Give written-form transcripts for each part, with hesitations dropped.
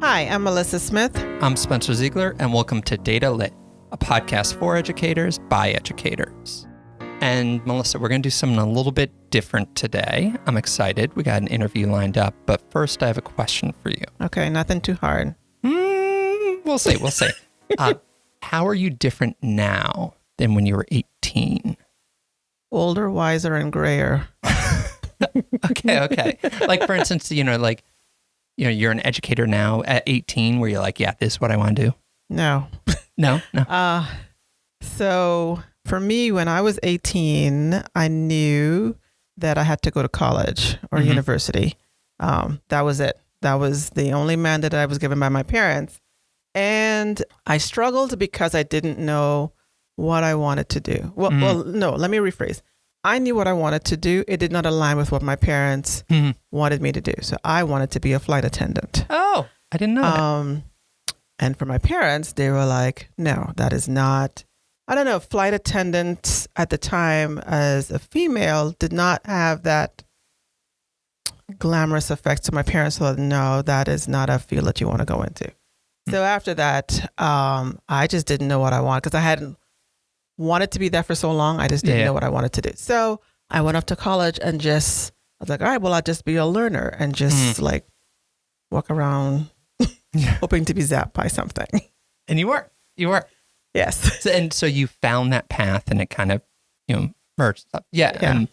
Hi, I'm Melissa Smith. I'm Spencer Ziegler, and welcome to Data Lit, a podcast for educators by educators. And Melissa, we're going to do something a little bit different today. I'm excited. We got an interview lined up, but first I have a question for you. Okay, nothing too hard. We'll see. How are you different now than when you were 18? Older, wiser, and grayer. Okay. Like, for instance, you're an educator now at 18 where you're like, yeah, this is what I want to do. No. No. So for me, when I was 18, I knew that I had to go to college or university. That was it. That was the only mandate that I was given by my parents. And I struggled because I didn't know what I wanted to do. Well, no, let me rephrase. I knew what I wanted to do. It did not align with what my parents wanted me to do. So I wanted to be a flight attendant. Oh, I didn't know that. And for my parents, they were like, no, that is not, I don't know, flight attendants at the time as a female did not have that glamorous effect. So my parents thought, no, that is not a field that you want to go into. So after that, I just didn't know what I wanted because I hadn't wanted to be there for so long. I just didn't know what I wanted to do. So I went off to college and I was like, all right, well, I'll just be a learner and just like walk around hoping to be zapped by something. And you were. Yes. So you found that path and it kind of, merged up. Yeah. Yeah.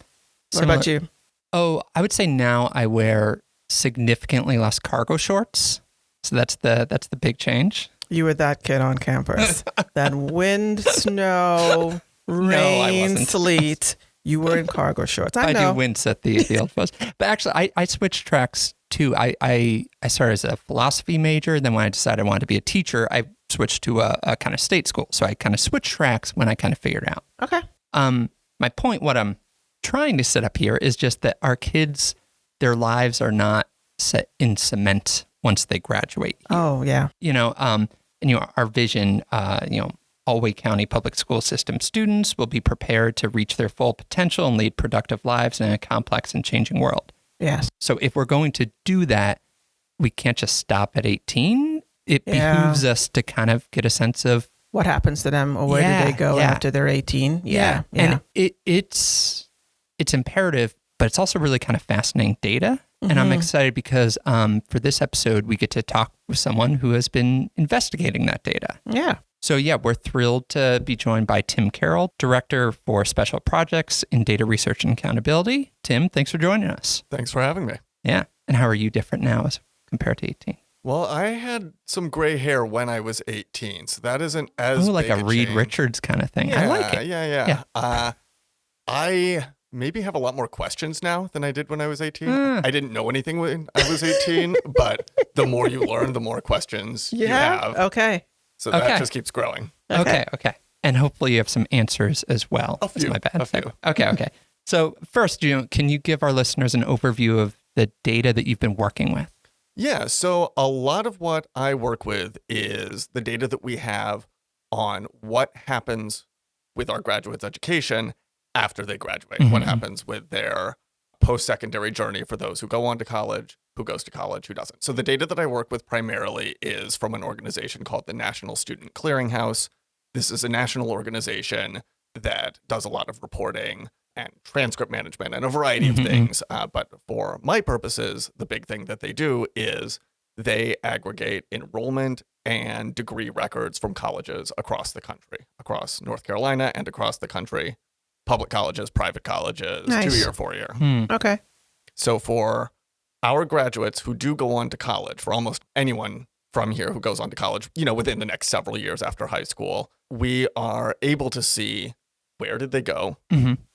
What about you? Oh, I would say now I wear significantly less cargo shorts. So that's the big change. You were that kid on campus. That wind, snow, rain, sleet. You were in cargo shorts. I know. Do wince at the old post. But actually, I switched tracks too. I started as a philosophy major. Then when I decided I wanted to be a teacher, I switched to a kind of state school. So I kind of switched tracks when I kind of figured out. Okay. My point, what I'm trying to set up here is just that our kids, their lives are not set in cement once they graduate. Oh, yeah. Our vision, all Wake County public school system students will be prepared to reach their full potential and lead productive lives in a complex and changing world. Yes. So if we're going to do that, we can't just stop at 18. It behooves us to kind of get a sense of what happens to them or where do they go after they're 18. Yeah. And it's imperative, but it's also really kind of fascinating data. And I'm excited because for this episode, we get to talk with someone who has been investigating that data. Yeah. So we're thrilled to be joined by Tim Carroll, Director for Special Projects in Data Research and Accountability. Tim, thanks for joining us. Thanks for having me. Yeah. And how are you different now as compared to 18? Well, I had some gray hair when I was 18, so that isn't as like big a Reed change. Richards kind of thing. Yeah, I like it. Yeah. I maybe have a lot more questions now than I did when I was 18. I didn't know anything when I was 18, but the more you learn, the more questions you have. Okay. So that just keeps growing. Okay. And hopefully you have some answers as well. A few. That's my bad. A few. Okay. So first, can you give our listeners an overview of the data that you've been working with? Yeah, so a lot of what I work with is the data that we have on what happens with our graduates' education after they graduate, what happens with their post-secondary journey for those who go on to college, who goes to college, who doesn't. So the data that I work with primarily is from an organization called the National Student Clearinghouse. This is a national organization that does a lot of reporting and transcript management and a variety of things. But for my purposes, the big thing that they do is they aggregate enrollment and degree records from colleges across the country, across North Carolina and across the country. Public colleges, private colleges, Nice. 2-year, 4-year. Okay. So for our graduates who do go on to college, for almost anyone from here who goes on to college, within the next several years after high school, we are able to see where did they go.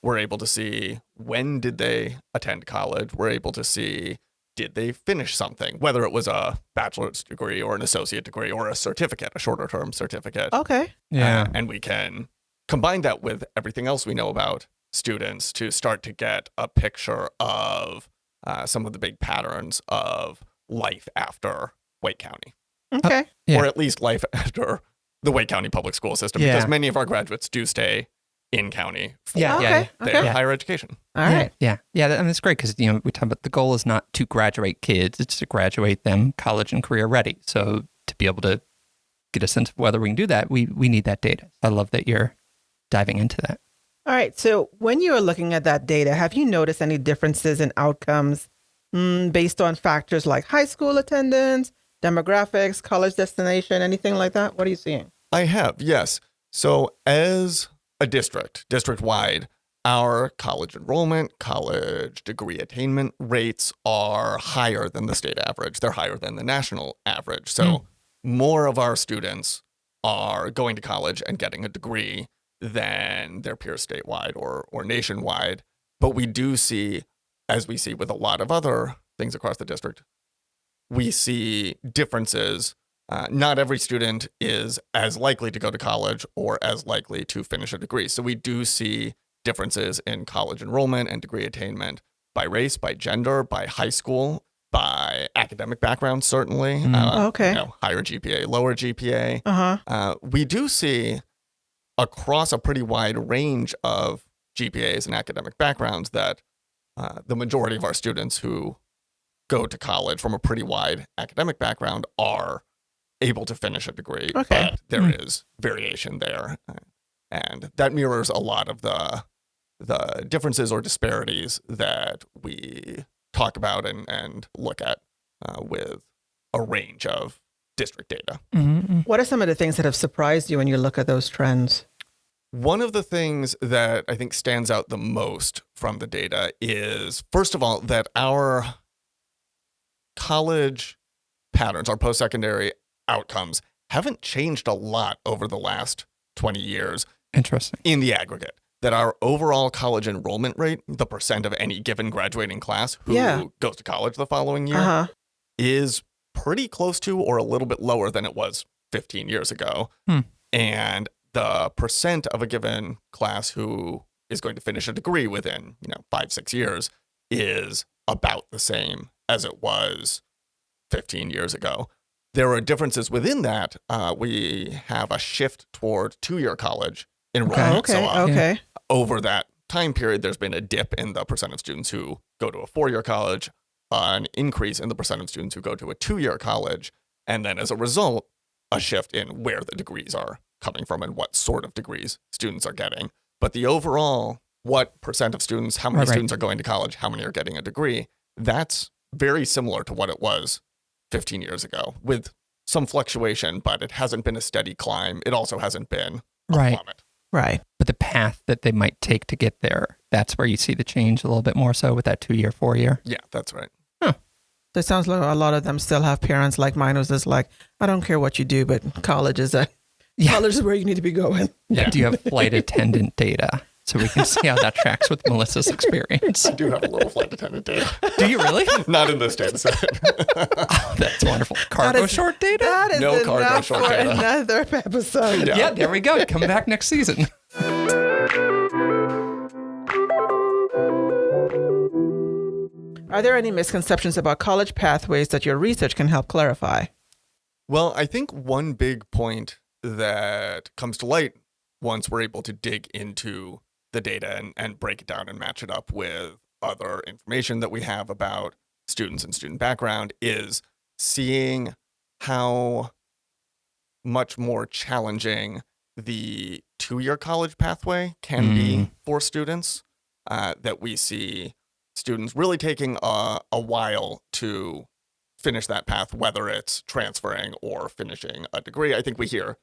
We're able to see when did they attend college. We're able to see did they finish something, whether it was a bachelor's degree or an associate degree or a certificate, a shorter term certificate. Okay. Yeah. And we can combine that with everything else we know about students to start to get a picture of some of the big patterns of life after Wake County. Okay. Yeah. Or at least life after the Wake County public school system, because many of our graduates do stay in county for Okay. their Okay. higher education. All right. Yeah. And it's great because, we talk about the goal is not to graduate kids, it's to graduate them college and career ready. So to be able to get a sense of whether we can do that, we need that data. I love that you're diving into that. All right. So when you are looking at that data, have you noticed any differences in outcomes based on factors like high school attendance, demographics, college destination, anything like that? What are you seeing? I have, yes. So as a district-wide, our college enrollment, college degree attainment rates are higher than the state average. They're higher than the national average. So more of our students are going to college and getting a degree than their peers statewide or nationwide. But we do see, as we see with a lot of other things across the district, we see differences. Not every student is as likely to go to college or as likely to finish a degree. So we do see differences in college enrollment and degree attainment by race, by gender, by high school, by academic background, certainly. Okay. Higher GPA, lower GPA. Uh-huh. We do see across a pretty wide range of GPAs and academic backgrounds that the majority of our students who go to college from a pretty wide academic background are able to finish a degree, but there is variation there. And that mirrors a lot of the differences or disparities that we talk about and look at with a range of district data. Mm-hmm. What are some of the things that have surprised you when you look at those trends? One of the things that I think stands out the most from the data is, first of all, that our college patterns, our post-secondary outcomes, haven't changed a lot over the last 20 years. Interesting. In the aggregate, that our overall college enrollment rate, the percent of any given graduating class who goes to college the following year, is pretty close to or a little bit lower than it was 15 years ago. And the percent of a given class who is going to finish a degree within 5-6 years is about the same as it was 15 years ago. There are differences within that. We have a shift toward 2-year college enrollment. Okay. Over that time period, there's been a dip in the percent of students who go to a 4-year college, an increase in the percent of students who go to a 2-year college, and then as a result, a shift in where the degrees are coming from and what sort of degrees students are getting. But the overall, what percent of students, how many students are going to college, how many are getting a degree, that's very similar to what it was 15 years ago, with some fluctuation, but it hasn't been a steady climb. It also hasn't been a plummet. Right. But the path that they might take to get there, that's where you see the change a little bit more so with that 2-year, 4-year. Yeah, that's right. So it sounds like a lot of them still have parents like mine who's just like, I don't care what you do, but college is college is where you need to be going. Yeah. Do you have flight attendant data so we can see how that tracks with Melissa's experience? I do have a little flight attendant data. Do you really? Not in this data set. Oh, that's wonderful. Cargo short data? That is No cargo enough short for data. another episode. Yeah, there we go. Come back next season. Are there any misconceptions about college pathways that your research can help clarify? Well, I think one big point that comes to light once we're able to dig into the data and break it down and match it up with other information that we have about students and student background is seeing how much more challenging the 2-year college pathway can be for students, that we see students really taking a while to finish that path, whether it's transferring or finishing a degree. I think we hear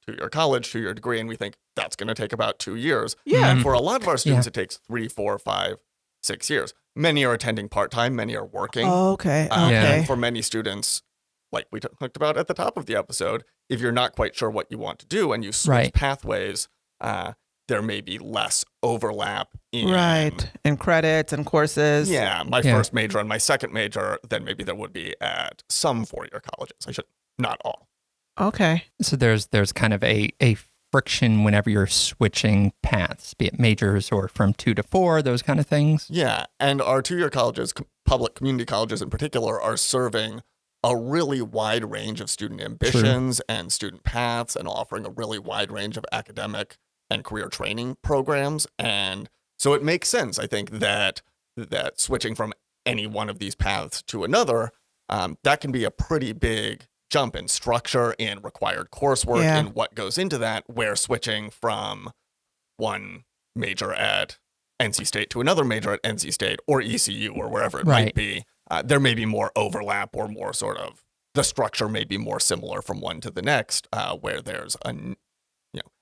2-year college, 2-year degree, and we think that's going to take about 2 years. Yeah. And for a lot of our students, it takes 3, 4, 5, 6 years. Many are attending part-time, many are working. Okay. And for many students, like we talked about at the top of the episode, if you're not quite sure what you want to do and you switch pathways, there may be less overlap in credits and courses. Yeah, my first major and my second major than maybe there would be at some 4-year colleges. Not all. Okay. So there's kind of a friction whenever you're switching paths, be it majors or from 2 to 4, those kind of things. Yeah, and our 2-year colleges, public community colleges in particular, are serving a really wide range of student ambitions and student paths and offering a really wide range of academic and career training programs. And so it makes sense, I think, that switching from any one of these paths to another, that can be a pretty big jump in structure, in required coursework, in what goes into that, where switching from one major at NC State to another major at NC State or ECU or wherever it might be, there may be more overlap, or more sort of, the structure may be more similar from one to the next, where there's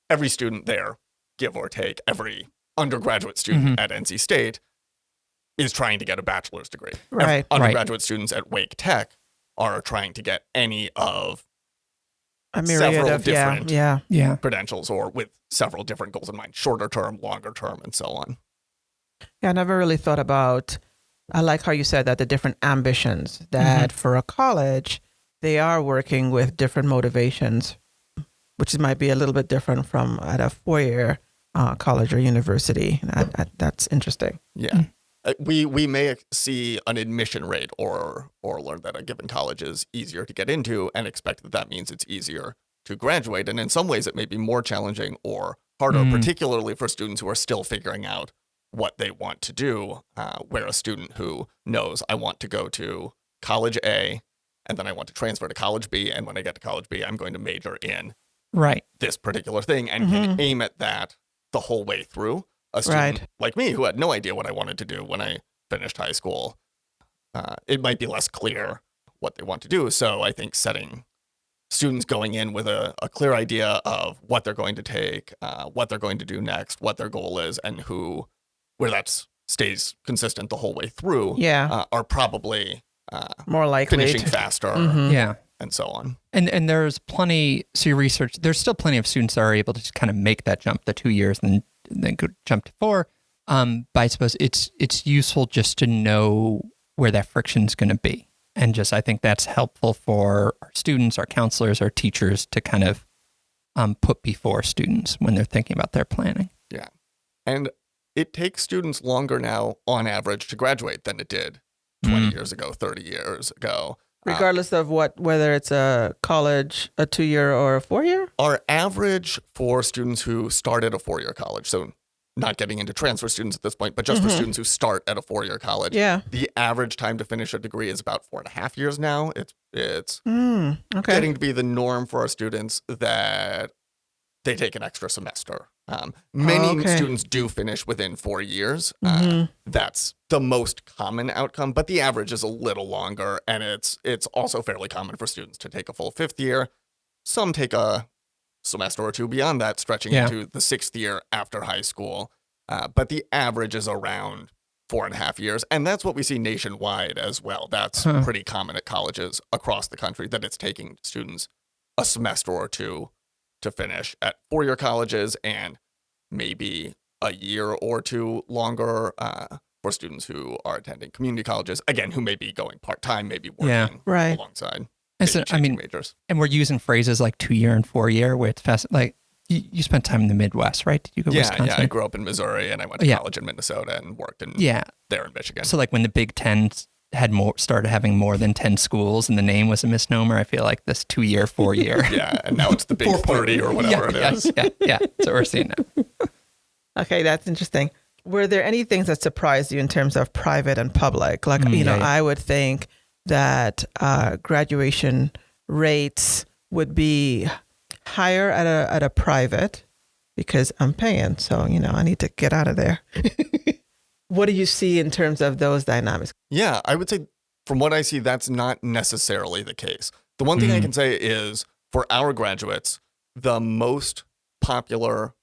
every student there, give or take, every undergraduate student at NC State is trying to get a bachelor's degree. Right. Undergraduate students at Wake Tech are trying to get any of a myriad several of different credentials, or with several different goals in mind, shorter term, longer term, and so on. Yeah, I never really thought about, I like how you said that, the different ambitions, that for a college, they are working with different motivations, which might be a little bit different from at a four-year college or university. That's interesting. Yeah. We may see an admission rate or learn that a given college is easier to get into and expect that means it's easier to graduate. And in some ways, it may be more challenging or harder, particularly for students who are still figuring out what they want to do, where a student who knows, I want to go to college A, and then I want to transfer to college B, and when I get to college B, I'm going to major in this particular thing, and can aim at that the whole way through. A student like me, who had no idea what I wanted to do when I finished high school, it might be less clear what they want to do. So I think setting students going in with a clear idea of what they're going to take, what they're going to do next, what their goal is, and where that stays consistent the whole way through, are probably more likely finishing faster, and so on. And there's plenty, so your research, there's still plenty of students that are able to just kind of make that jump, the 2 years, and then go jump to 4. But I suppose it's useful just to know where that friction is going to be. And just, I think that's helpful for our students, our counselors, our teachers to kind of put before students when they're thinking about their planning. Yeah. And it takes students longer now, on average, to graduate than it did 20 years ago, 30 years ago. Regardless of whether it's a college, a 2-year or a 4-year? Our average for students who start at a 4-year college, so not getting into transfer students at this point, but just for students who start at a 4-year college, the average time to finish a degree is about 4.5 years now. It's getting to be the norm for our students that they take an extra semester. Many students do finish within 4 years. That's the most common outcome, but the average is a little longer, and it's also fairly common for students to take a full 5th year. Some take a semester or two beyond that, stretching into the 6th year after high school. But the average is around 4.5 years, and that's what we see nationwide as well. That's pretty common at colleges across the country, that it's taking students a semester or two to finish at 4-year colleges, and maybe a year or two longer for students who are attending community colleges, again, who may be going part-time, maybe working alongside majors. And we're using phrases like 2-year and 4-year, where it's fast. Like, you spent time in the Midwest, right? Did you go to Wisconsin? Yeah, I grew up in Missouri, and I went to college in Minnesota and worked there in Michigan. So like when the Big Ten started having more than 10 schools and the name was a misnomer, I feel like this 2-year, 4-year. And now it's the Big 30 or whatever it is. Yeah. So we're seeing now. Okay, that's interesting. Were there any things that surprised you in terms of private and public? Like, I would think that graduation rates would be higher at a private because I'm paying. So, I need to get out of there. What do you see in terms of those dynamics? Yeah, I would say from what I see, that's not necessarily the case. The one thing I can say is for our graduates, the most popular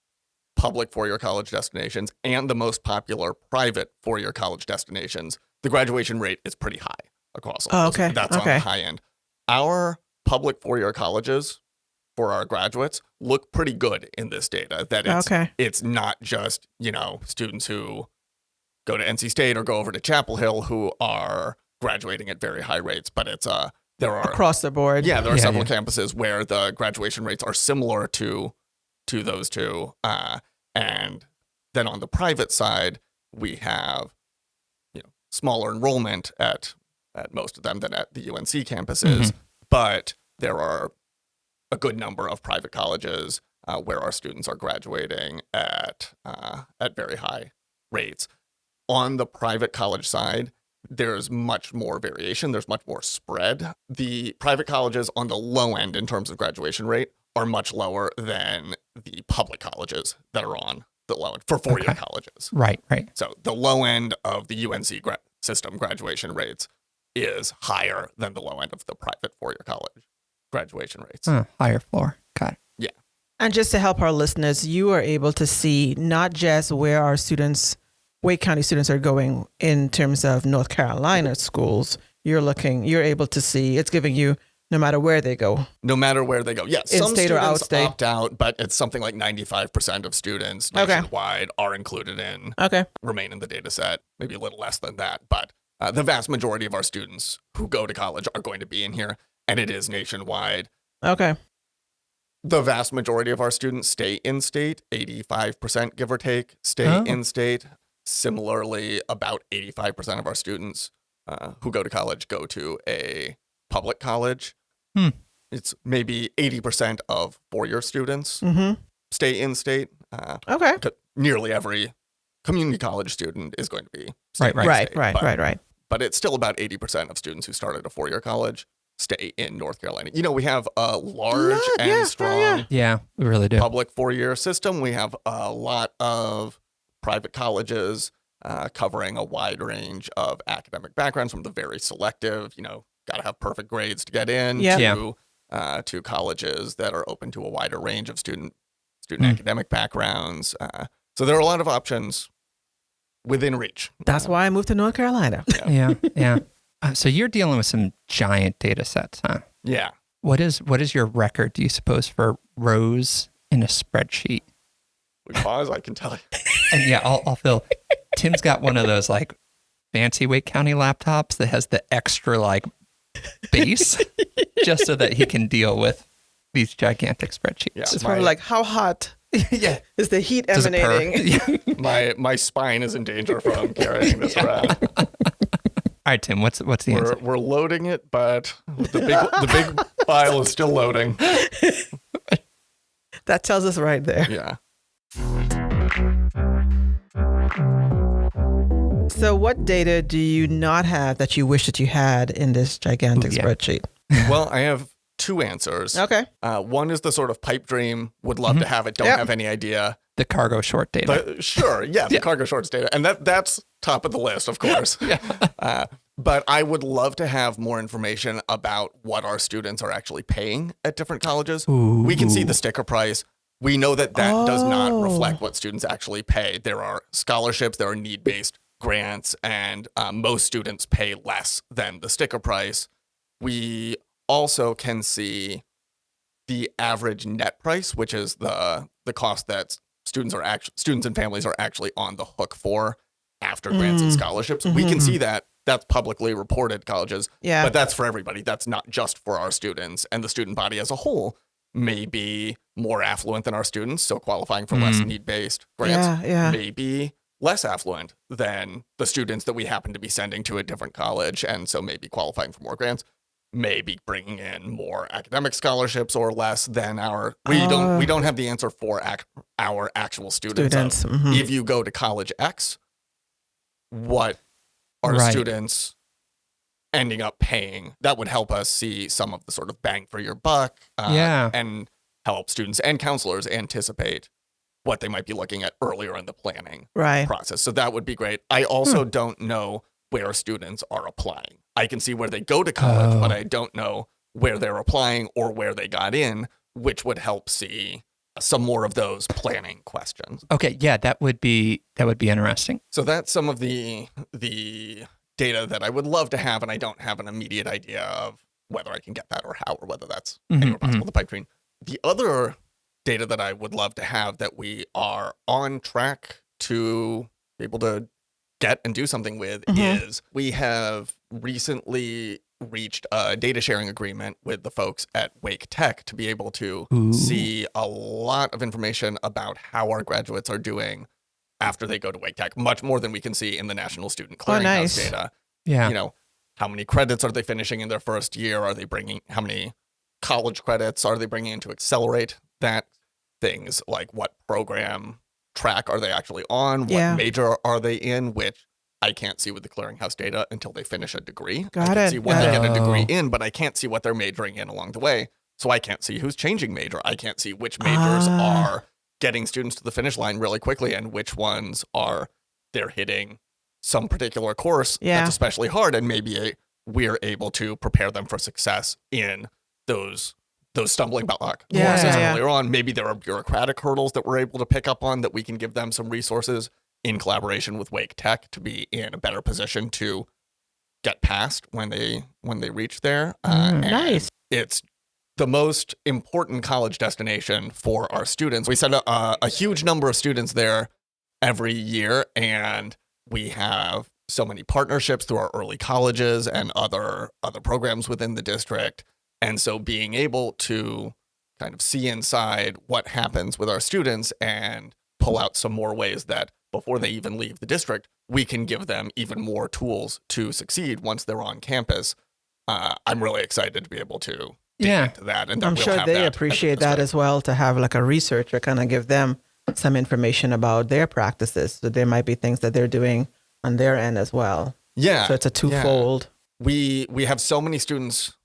public 4-year college destinations and the most popular private 4-year college destinations, the graduation rate is pretty high across all those. That's on the high end. Our public 4-year colleges for our graduates look pretty good in this data. That it's not just, students who go to NC State or go over to Chapel Hill who are graduating at very high rates, but there are across the board. Yeah, there are several campuses where the graduation rates are similar to those two. And then on the private side, we have smaller enrollment at most of them than at the UNC campuses, but there are a good number of private colleges where our students are graduating at very high rates. On the private college side, there's much more variation. There's much more spread. The private colleges on the low end in terms of graduation rate are much lower than the public colleges that are on the low end for four-year colleges. Right. So the low end of the UNC system graduation rates is higher than the low end of the private four-year college graduation rates. Higher floor. Got it. Yeah. And just to help our listeners, you are able to see not just where our students, Wake County students, are going in terms of North Carolina schools. You're able to see, it's giving you no matter where they go. No matter where they go. Yes. In Some state or students out state. opt out, but it's something like 95% of students nationwide are included in, remain in the data set. Maybe a little less than that. But the vast majority of our students who go to college are going to be in here, and it is nationwide. Okay. The vast majority of our students stay in state, 85% give or take stay in state. Similarly, about 85% of our students who go to college go to a public college. It's maybe 80% of four-year students stay in state. Nearly every community college student is going to be right. But it's still about 80% of students who start at a four-year college stay in North Carolina. You know, we have a large and strong we really do. public four-year system. We have a lot of private colleges covering a wide range of academic backgrounds, from the very selective, got to have perfect grades to get in, to colleges that are open to a wider range of student academic backgrounds. So there are a lot of options within reach. That's why I moved to North Carolina. Yeah. So you're dealing with some giant data sets, huh? Yeah. What is your record, do you suppose, for rows in a spreadsheet? We pause, I can tell you. And I'll fill. Tim's got one of those like fancy Wake County laptops that has the extra like base just so that he can deal with these gigantic spreadsheets. Yeah, it's probably like, how hot is the heat Does it purr? emanating? My spine is in danger from carrying this around. All right, Tim, what's the answer? We're loading it, but the big file is still loading. That tells us right there. Yeah. So what data do you not have that you wish that you had in this gigantic spreadsheet? Well, I have two answers. Okay. One is the sort of pipe dream, would love to have it, don't have any idea. The cargo short data. The cargo shorts data. And that's top of the list, of course. But I would love to have more information about what our students are actually paying at different colleges. Ooh. We can see the sticker price. We know that does not reflect what students actually pay. There are scholarships, there are need-based grants, and most students pay less than the sticker price. We also can see the average net price, which is the cost that students and families are actually on the hook for after grants and scholarships. We can see that. That's publicly reported colleges. Yeah. But that's for everybody. That's not just for our students. And the student body as a whole may be more affluent than our students, so qualifying for less need-based grants may be less affluent than the students that we happen to be sending to a different college, and so maybe qualifying for more grants, maybe bringing in more academic scholarships or less than our. We don't have the answer for our actual students. If you go to college X, what are students ending up paying? That would help us see some of the sort of bang for your buck, and help students and counselors anticipate what they might be looking at earlier in the planning process. So that would be great. I also don't know where students are applying. I can see where they go to college, but I don't know where they're applying or where they got in, which would help see some more of those planning questions. Okay, yeah, that would be interesting. So that's some of the data that I would love to have, and I don't have an immediate idea of whether I can get that or how, or whether that's anywhere possible. The pipe dream. The other data that I would love to have that we are on track to be able to get and do something with is we have recently reached a data sharing agreement with the folks at Wake Tech to be able to see a lot of information about how our graduates are doing after they go to Wake Tech, much more than we can see in the National Student Clearinghouse data. Yeah. How many credits are they finishing in their first year? How many college credits are they bringing in to accelerate that things like what program track are they actually on, Yeah. what major are they in, which I can't see with the clearinghouse data until they finish a degree. I Got can it, see what got they it. get a degree Oh. in, but I can't see what they're majoring in along the way. So I can't see who's changing major. I can't see which majors are getting students to the finish line really quickly and which ones are they're hitting some particular course that's especially hard, and maybe we're able to prepare them for success in those stumbling block courses earlier on. Maybe there are bureaucratic hurdles that we're able to pick up on that we can give them some resources in collaboration with Wake Tech to be in a better position to get past when they reach there. Nice. It's the most important college destination for our students. We send a huge number of students there every year, and we have so many partnerships through our early colleges and other programs within the district. And so being able to kind of see inside what happens with our students and pull out some more ways that before they even leave the district, we can give them even more tools to succeed once they're on campus. I'm really excited to be able to dig into that. And I'm sure they appreciate that as well, to have like a researcher kind of give them some information about their practices. So there might be things that they're doing on their end as well. Yeah. So it's a twofold. We have so many students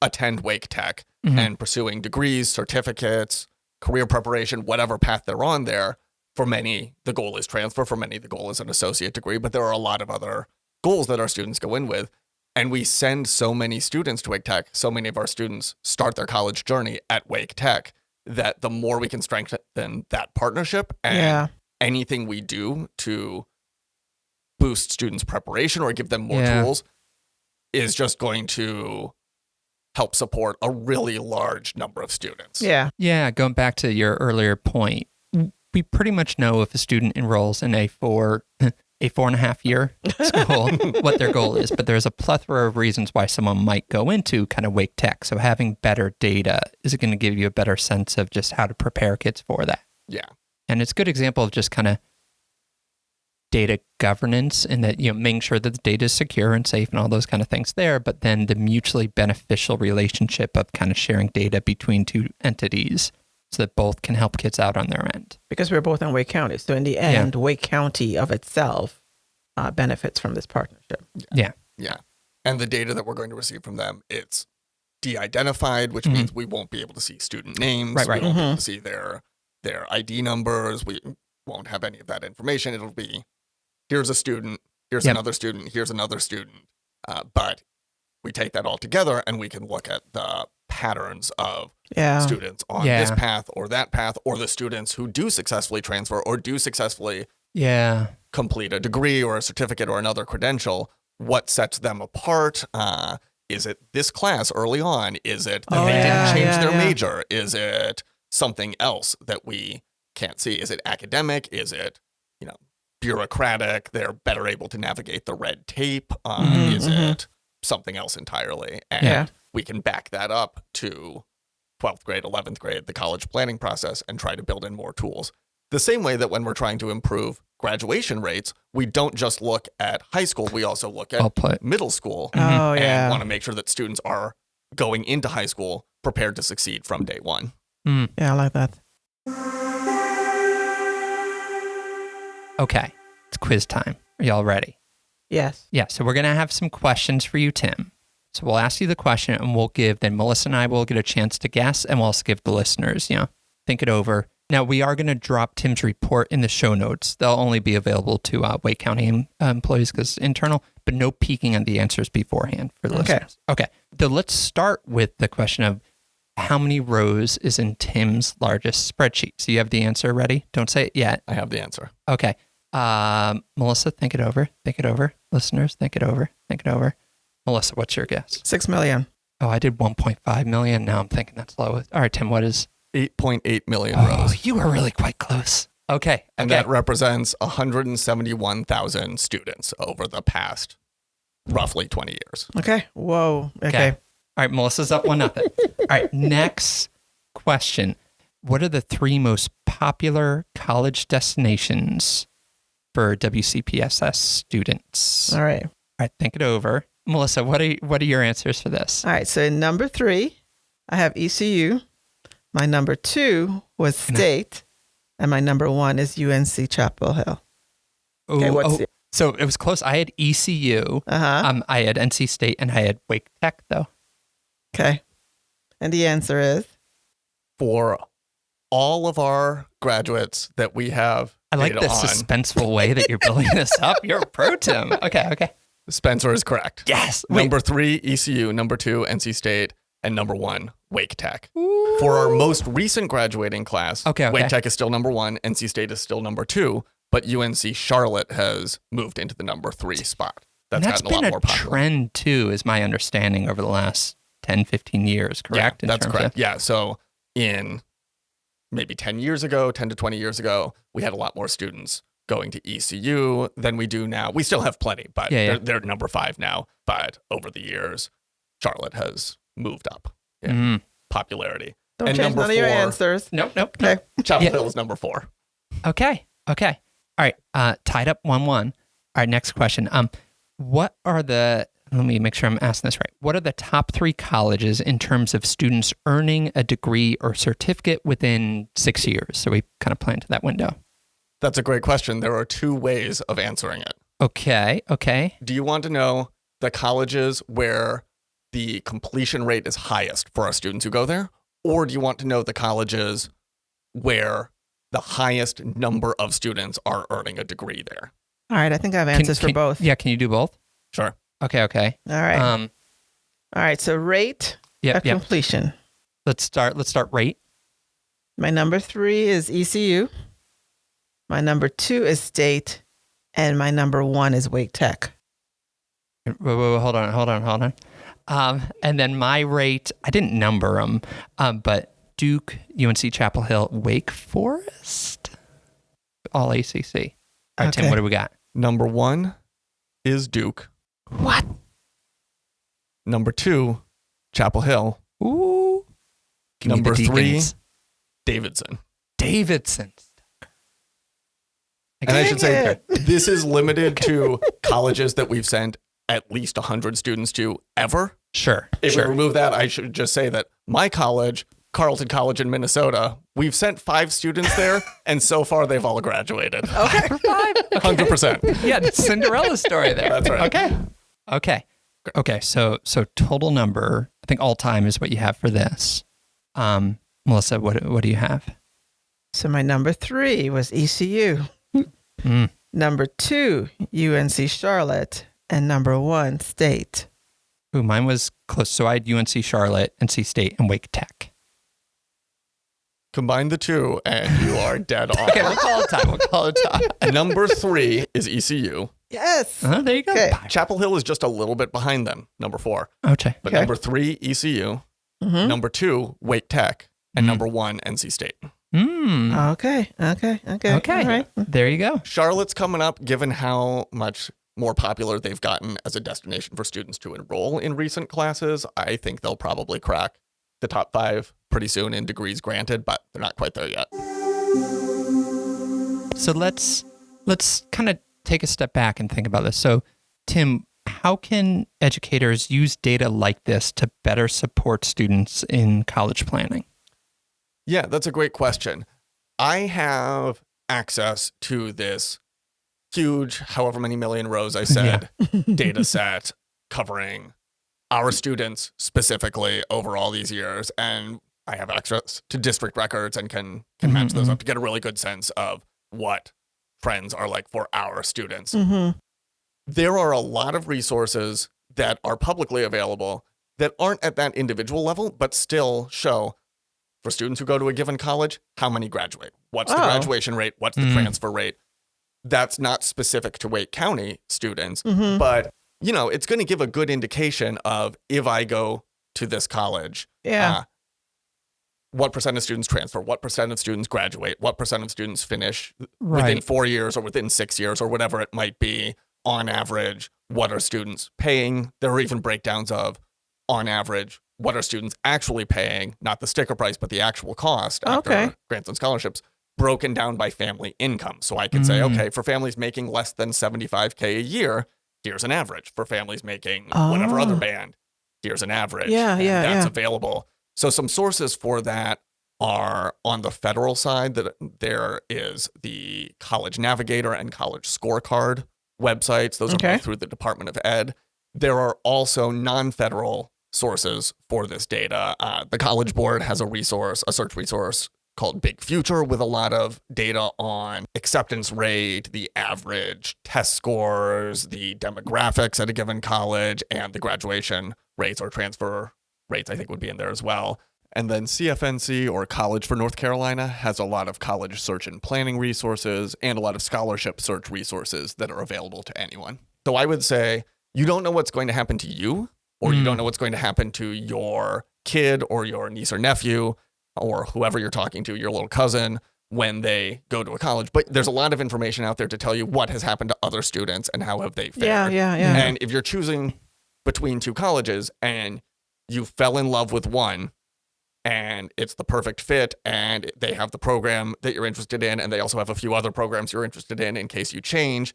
attend Wake Tech and pursuing degrees, certificates, career preparation, whatever path they're on there. For many, the goal is transfer. For many, the goal is an associate degree. But there are a lot of other goals that our students go in with. And we send so many students to Wake Tech. So many of our students start their college journey at Wake Tech that the more we can strengthen that partnership and anything we do to boost students' preparation or give them more tools is just going to help support a really large number of students. Yeah, going back to your earlier point, we pretty much know if a student enrolls in a 4.5 year school, what their goal is, but there's a plethora of reasons why someone might go into kind of Wake Tech. So having better data is going to give you a better sense of just how to prepare kids for that. Yeah. And it's a good example of just kind of data governance, and that, you know, making sure that the data is secure and safe and all those kind of things there, but then the mutually beneficial relationship of kind of sharing data between two entities so that both can help kids out on their end. Because we're both in Wake County. So in the end, Wake County of itself benefits from this partnership. Yeah. And the data that we're going to receive from them, it's de-identified, which means we won't be able to see student names. Right. We won't be able to see their ID numbers. We won't have any of that information. It'll be, here's a student, here's another student, here's another student. But we take that all together and we can look at the patterns of students on this path or that path, or the students who do successfully transfer or do successfully complete a degree or a certificate or another credential. What sets them apart? Is it this class early on? Is it that they didn't change their major? Is it something else that we can't see? Is it academic? Is it, bureaucratic? They're better able to navigate the red tape. Is it something else entirely? And we can back that up to 12th grade, 11th grade, the college planning process, and try to build in more tools. The same way that when we're trying to improve graduation rates, we don't just look at high school, we also look at middle school and want to make sure that students are going into high school prepared to succeed from day one. Yeah, I like that. Okay, it's quiz time. Are y'all ready? Yes. Yeah, so we're going to have some questions for you, Tim. So we'll ask you the question, and then Melissa and I will get a chance to guess, and we'll also give the listeners, think it over. Now, we are going to drop Tim's report in the show notes. They'll only be available to Wake County employees because internal, but no peeking on the answers beforehand for the listeners. Okay, so let's start with the question of how many rows is in Tim's largest spreadsheet. So you have the answer ready? Don't say it yet. I have the answer. Okay. Melissa, think it over. Think it over. Listeners, think it over. Think it over. Melissa, what's your guess? 6 million. Oh, I did 1.5 million. Now I'm thinking that's low. All right, Tim, what is? 8.8 million rows. Oh, you were really quite close. Okay. And that represents 171,000 students over the past roughly 20 years. Okay. Whoa. Okay. All right, Melissa's up 1-0. All right, next question. What are the 3 most popular college destinations for WCPSS students? All right. All right, think it over. Melissa, what are your answers for this? All right. So in number 3, I have ECU. My number 2 was state, and my number 1 is UNC Chapel Hill. Okay, so it was close. I had ECU. I had NC State, and I had Wake Tech, though. Okay. And the answer is? For all of our graduates that we have I like the suspenseful way that you're building this up. You're a pro, Tim. Okay. Spencer is correct. Yes. Number 3, ECU. Number 2, NC State. And number 1, Wake Tech. Ooh. For our most recent graduating class, Wake Tech is still number 1. NC State is still number 2. But UNC Charlotte has moved into the number 3 spot. That's gotten a lot more popular. That's been a trend, too, is my understanding, over the last 10, 15 years, correct? Yeah, that's correct. Yeah, so in maybe 10 to 20 years ago, we had a lot more students going to ECU than we do now. We still have plenty, but they're number 5 now. But over the years, Charlotte has moved up in popularity. Don't change none of your answers. Nope. Okay. Chapel Hill is number 4. Okay. All right, tied up 1-1. All right, next question. What are let me make sure I'm asking this right. What are the top 3 colleges in terms of students earning a degree or certificate within 6 years? So we kind of plan to that window. That's a great question. There are 2 ways of answering it. Okay. Do you want to know the colleges where the completion rate is highest for our students who go there? Or do you want to know the colleges where the highest number of students are earning a degree there? All right, I think I have answers for both. Yeah, can you do both? Sure. Okay. All right. All right, so rate of completion. Let's start rate. My number 3 is ECU. My number 2 is State. And my number 1 is Wake Tech. Whoa, hold on. And then my rate, I didn't number them, but Duke, UNC Chapel Hill, Wake Forest, all ACC. All right, Tim, what do we got? Number 1 is Duke. What? Number 2, Chapel Hill. Ooh. Number 3, Davidson. And I should say, this is limited to colleges that we've sent at least 100 students to ever. Sure. If we remove that, I should just say that my college, Carleton College in Minnesota, we've sent 5 students there, and so far they've all graduated. Okay. 100%. Yeah, it's Cinderella story there. That's right. Okay. So total number, I think all time is what you have for this. Melissa, what do you have? So my number 3 was ECU. Number 2, UNC Charlotte. And number 1, State. Ooh, mine was close. So I had UNC Charlotte, NC State, and Wake Tech. Combine the 2 and you are dead on. Okay, we'll call it time. Number 3 is ECU. Yes. There you go. Okay. Chapel Hill is just a little bit behind them, number 4. Okay. But number 3, ECU. Number 2, Wake Tech. And number 1, NC State. Okay. All right. There you go. Charlotte's coming up, given how much more popular they've gotten as a destination for students to enroll in recent classes. I think they'll probably crack the top 5 pretty soon in degrees granted, but they're not quite there yet. So let's kind of take a step back and think about this. So, Tim, how can educators use data like this to better support students in college planning? Yeah, that's a great question. I have access to this huge, however many million rows I said, data set covering our students specifically over all these years. And I have access to district records and can match those up to get a really good sense of what trends are like for our students. There are a lot of resources that are publicly available that aren't at that individual level, but still show for students who go to a given college, how many graduate? What's the graduation rate? What's the transfer rate? That's not specific to Wake County students, but it's going to give a good indication of if I go to this college, what percent of students transfer, what percent of students graduate, what percent of students finish within 4 years or within 6 years or whatever it might be. On average, what are students paying? There are even breakdowns of, on average, what are students actually paying, not the sticker price, but the actual cost after grants and scholarships, broken down by family income. So I can say, okay, for families making less than $75K a year, here's an average. For families making whatever other band, here's an average. That's available. So some sources for that are on the federal side, that there is the College Navigator and College Scorecard websites. Those are both through the Department of Ed. There are also non-federal sources for this data. The College Board has a search resource called Big Future with a lot of data on acceptance rate, the average test scores, the demographics at a given college, and the graduation rates or transfer rates, I think, would be in there as well. And then CFNC, or College for North Carolina, has a lot of college search and planning resources and a lot of scholarship search resources that are available to anyone. So I would say you don't know what's going to happen to you, or you don't know what's going to happen to your kid or your niece or nephew or whoever you're talking to, your little cousin, when they go to a college. But there's a lot of information out there to tell you what has happened to other students and how have they fared. Yeah. And if you're choosing between two colleges and you fell in love with one, and it's the perfect fit, and they have the program that you're interested in, and they also have a few other programs you're interested in case you change,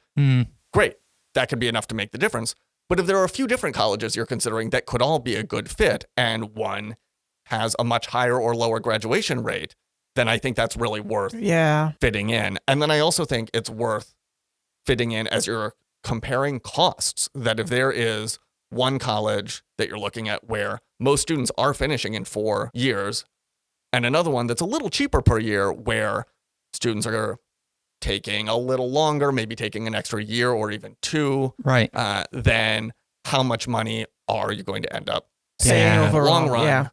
great. That could be enough to make the difference. But if there are a few different colleges you're considering that could all be a good fit, and one has a much higher or lower graduation rate, then I think that's really worth fitting in. And then I also think it's worth fitting in as you're comparing costs, that if there is one college that you're looking at where most students are finishing in 4 years, and another one that's a little cheaper per year where students are taking a little longer, maybe taking an extra year or even 2, right? Then how much money are you going to end up saving in the overall? long run?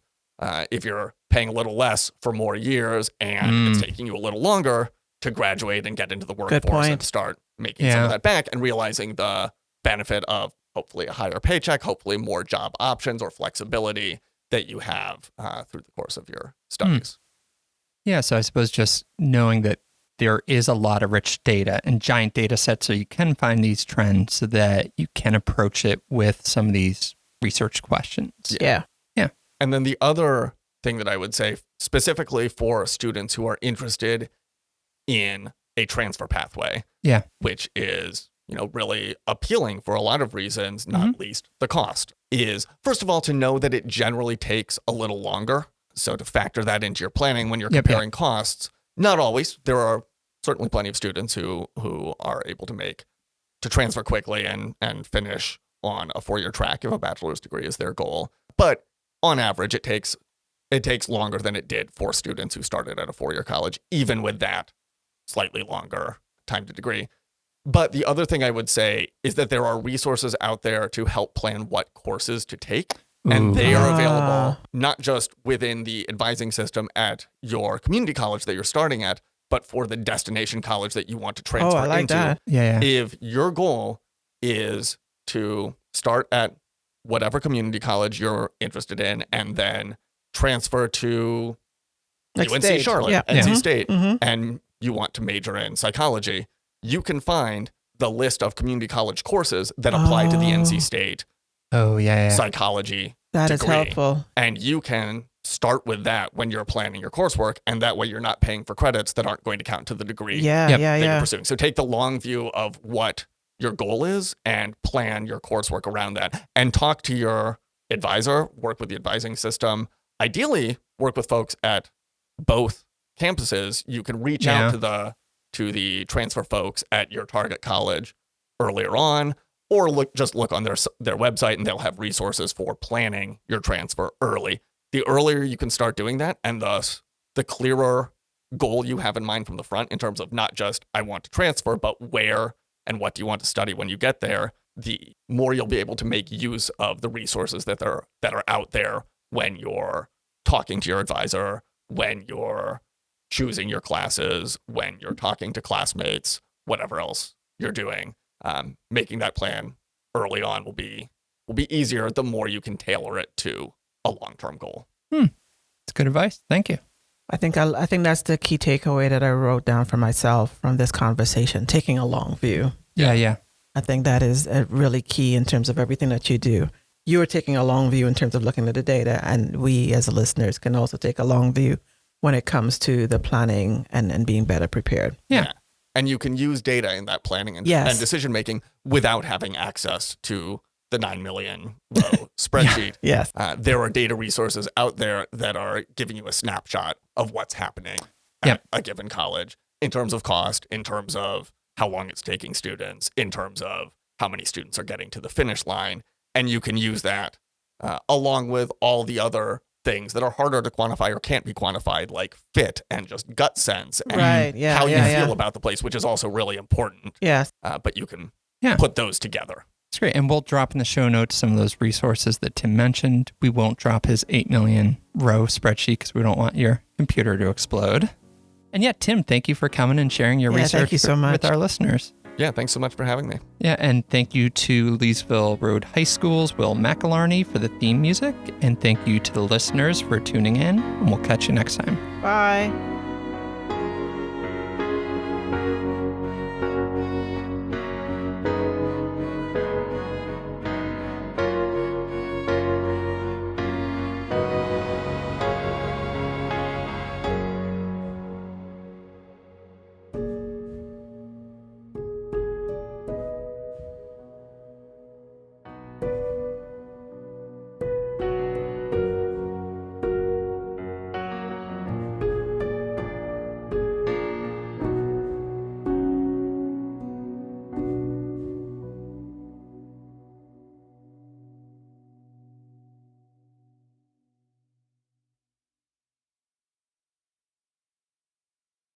If you're paying a little less for more years and it's taking you a little longer to graduate and get into the workforce and start making some of that back, and realizing the benefit of hopefully a higher paycheck, hopefully more job options or flexibility that you have through the course of your studies. Yeah, so I suppose just knowing that there is a lot of rich data and giant data sets, so you can find these trends so that you can approach it with some of these research questions. Yeah. And then the other thing that I would say specifically for students who are interested in a transfer pathway, which is, really appealing for a lot of reasons, not least the cost, is first of all to know that it generally takes a little longer. So to factor that into your planning when you're comparing costs. Not always. There are certainly plenty of students who are able to transfer quickly and finish on a 4-year track if a bachelor's degree is their goal. But on average, it takes longer than it did for students who started at a 4-year college, even with that slightly longer time to degree. But the other thing I would say is that there are resources out there to help plan what courses to take. And they are available not just within the advising system at your community college that you're starting at, but for the destination college that you want to transfer into. That. Yeah. If your goal is to start at whatever community college you're interested in and then transfer to UNC Charlotte, NC State, and you want to major in psychology, you can find the list of community college courses that apply to the NC State psychology That degree. is helpful. And you can start with that when you're planning your coursework, and that way you're not paying for credits that aren't going to count to the degree that you're pursuing. So take the long view of what your goal is and plan your coursework around that, and talk to your advisor, work with the advising system. Ideally, work with folks at both campuses. You can reach out to the transfer folks at your target college earlier on, or look on their website, and they'll have resources for planning your transfer early. The earlier you can start doing that, and thus the clearer goal you have in mind from the front in terms of not just I want to transfer, but where and what do you want to study when you get there, the more you'll be able to make use of the resources that are out there when you're talking to your advisor, when you're choosing your classes, when you're talking to classmates, whatever else you're doing. Making that plan early on will be easier the more you can tailor it to a long-term goal. That's good advice. Thank you. I think that's the key takeaway that I wrote down for myself from this conversation, taking a long view. Yeah. I think that is really key in terms of everything that you do. You are taking a long view in terms of looking at the data, and we as listeners can also take a long view when it comes to the planning and being better prepared. Yeah. And you can use data in that planning and decision-making without having access to the 9 million row spreadsheet. Yes. There are data resources out there that are giving you a snapshot of what's happening at a given college in terms of cost, in terms of how long it's taking students, in terms of how many students are getting to the finish line. And you can use that along with all the other things that are harder to quantify or can't be quantified, like fit and just gut sense and how you feel about the place, which is also really important. Yes. But you can put those together. That's great. And we'll drop in the show notes some of those resources that Tim mentioned. We won't drop his 8 million row spreadsheet because we don't want your computer to explode. And yeah, Tim, thank you for coming and sharing your research thank you so much. with our listeners. Yeah, thanks so much for having me. Yeah, and thank you to Leesville Road High School's Will McElarney for the theme music. And thank you to the listeners for tuning in. And we'll catch you next time. Bye.